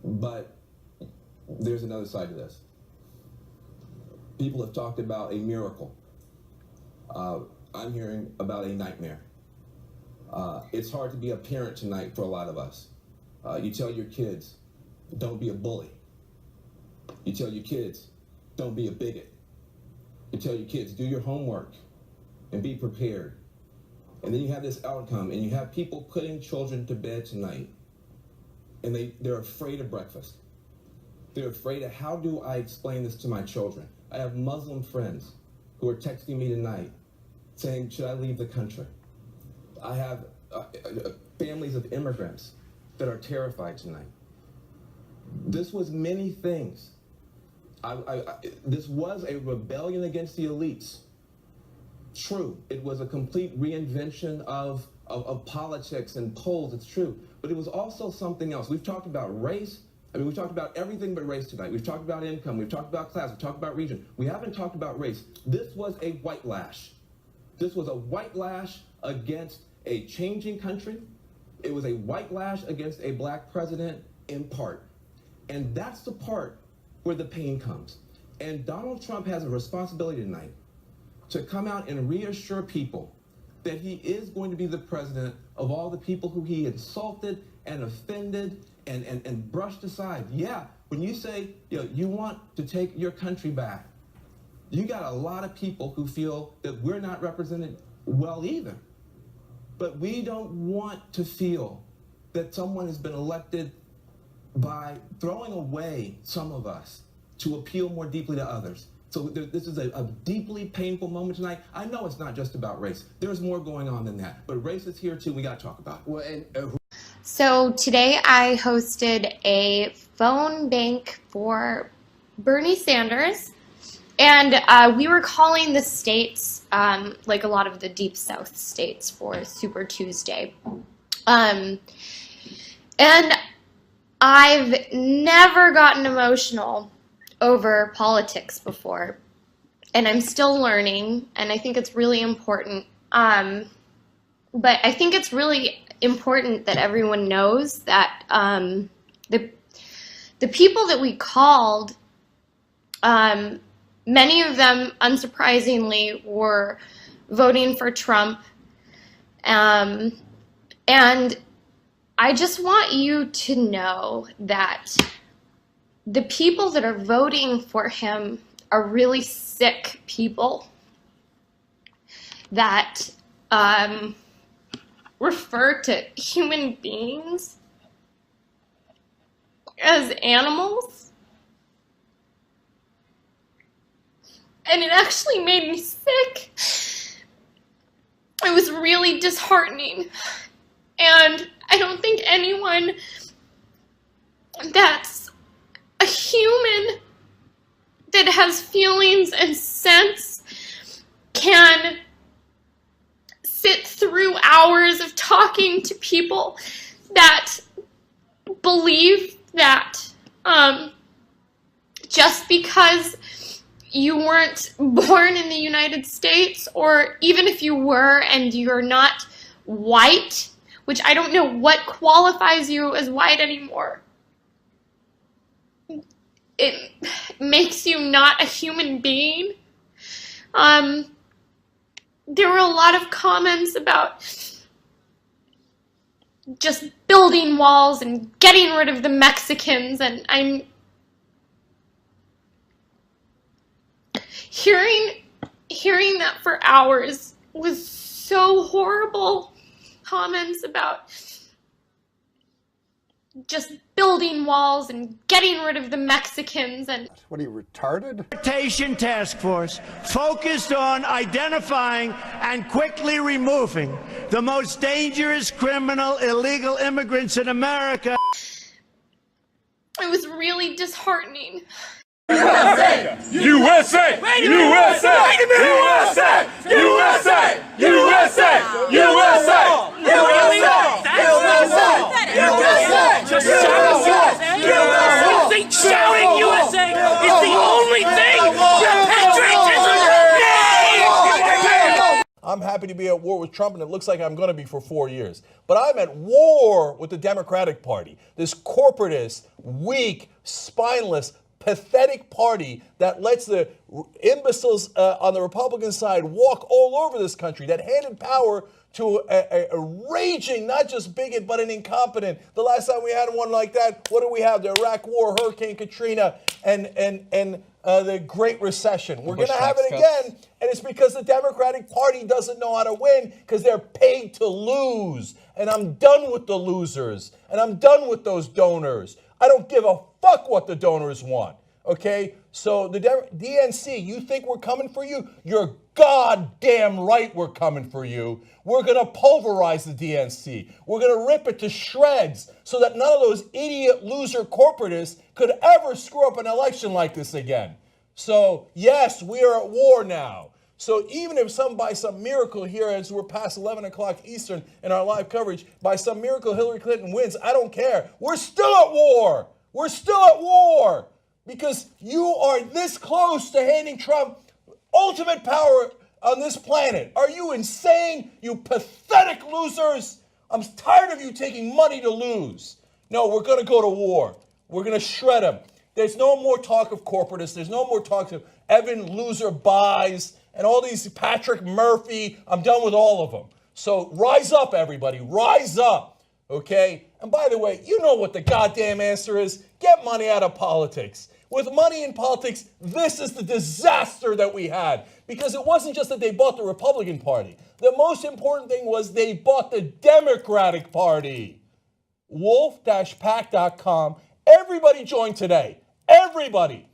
But there's another side to this. People have talked about a miracle. I'm hearing about a nightmare. It's hard to be a parent tonight for a lot of us. You tell your kids, don't be a bully. You tell your kids, don't be a bigot. You tell your kids, do your homework and be prepared. And then you have this outcome, and you have people putting children to bed tonight, and they're afraid of breakfast. They're afraid of, how do I explain this to my children? I have Muslim friends who are texting me tonight saying, should I leave the country? I have families of immigrants that are terrified tonight. This was many things. This was a rebellion against the elites. True, it was a complete reinvention of politics and polls, it's true. But it was also something else. We've talked about race. I mean, we've talked about everything but race tonight. We've talked about income. We've talked about class. We've talked about region. We haven't talked about race. This was a white lash. This was a white lash against a changing country. It was a white lash against a black president in part. And that's the part where the pain comes. And Donald Trump has a responsibility tonight to come out and reassure people that he is going to be the president of all the people who he insulted and offended and brushed aside. Yeah, when you say, you want to take your country back, you got a lot of people who feel that we're not represented well either. But we don't want to feel that someone has been elected by throwing away some of us to appeal more deeply to others. So this is a deeply painful moment tonight. I know it's not just about race. There's more going on than that. But race is here too. We got to talk about it. Well, So today I hosted a phone bank for Bernie Sanders. And we were calling the states, like a lot of the Deep South states, for Super Tuesday. And I've never gotten emotional over politics before. And I'm still learning, and I think it's really important. But I think it's really important that everyone knows that the people that we called, many of them, unsurprisingly, were voting for Trump. And I just want you to know that the people that are voting for him are really sick people that refer to human beings as animals. And it actually made me sick. It was really disheartening. And I don't think anyone that's a human that has feelings and sense can sit through hours of talking to people that believe that just because you weren't born in the United States, or even if you were and you're not white, which I don't know what qualifies you as white anymore, it makes you not a human being. There were a lot of comments about just building walls and getting rid of the Mexicans, and I'm hearing that for hours was so horrible. Comments about just building walls and getting rid of the Mexicans. And what are you, retarded? Deportation task force focused on identifying and quickly removing the most dangerous criminal illegal immigrants in America. It was really disheartening. USA! USA! USA! Wait a minute! USA! USA! USA! USA! Just think shouting USA is the only thing that patriotism needs! I'm happy happy to be at war with Trump, and it looks like I'm going to be for 4 years. But I'm at war with the Democratic Party, this corporatist, weak, spineless, pathetic party that lets the imbeciles on the Republican side walk all over this country, that handed power to a raging, not just bigot, but an incompetent. The last time we had one like that, what do we have? The Iraq War, Hurricane Katrina, and the Great Recession. We're going to have it again, and it's because the Democratic Party doesn't know how to win because they're paid to lose. And I'm done with the losers, and I'm done with those donors. I don't give a fuck what the donors want, okay? So the DNC, you think we're coming for you? You're goddamn right we're coming for you. We're going to pulverize the DNC. We're going to rip it to shreds so that none of those idiot loser corporatists could ever screw up an election like this again. So, yes, we are at war now. So even if by some miracle here, as we're past 11 o'clock Eastern in our live coverage, by some miracle Hillary Clinton wins, I don't care. We're still at war. We're still at war because you are this close to handing Trump ultimate power on this planet. Are you insane, you pathetic losers? I'm tired of you taking money to lose. No, we're going to go to war. We're going to shred them. There's no more talk of corporatists. There's no more talk of Evan Loser Buys and all these Patrick Murphy. I'm done with all of them. So rise up, everybody. Rise up, okay? And by the way, you know what the goddamn answer is. Get money out of politics. With money in politics, this is the disaster that we had. Because it wasn't just that they bought the Republican Party. The most important thing was they bought the Democratic Party. Wolf-pack.com. Everybody join today. Everybody.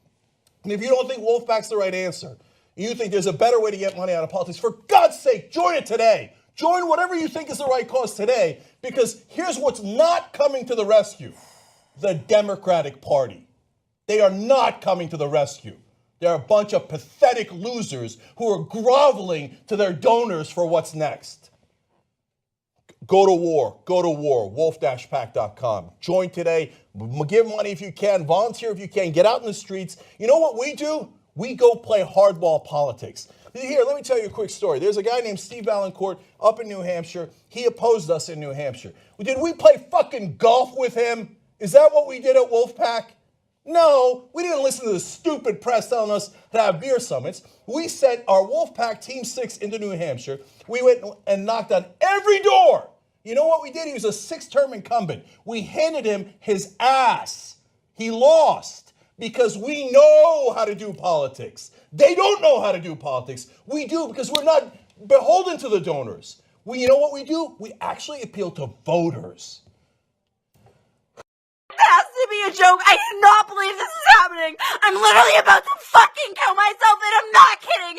And if you don't think Wolfpack's the right answer, you think there's a better way to get money out of politics, for God's sake, join it today. Join whatever you think is the right cause today, because here's what's not coming to the rescue. The Democratic Party. They are not coming to the rescue. They're a bunch of pathetic losers who are groveling to their donors for what's next. Go to war. Go to war. Wolf-pack.com. Join today. Give money if you can. Volunteer if you can. Get out in the streets. You know what we do? We go play hardball politics. Here, let me tell you a quick story. There's a guy named Steve Valancourt up in New Hampshire. He opposed us in New Hampshire. Did we play fucking golf with him? Is that what we did at Wolfpack? No, we didn't listen to the stupid press telling us to have beer summits. We sent our Wolfpack Team 6 into New Hampshire. We went and knocked on every door. You know what we did? He was a 6-term incumbent. We handed him his ass. He lost because we know how to do politics. They don't know how to do politics. We do because we're not beholden to the donors. You know what we do? We actually appeal to voters. It has to be a joke. I do not believe this is happening. I'm literally about to fucking kill myself, and I'm not kidding.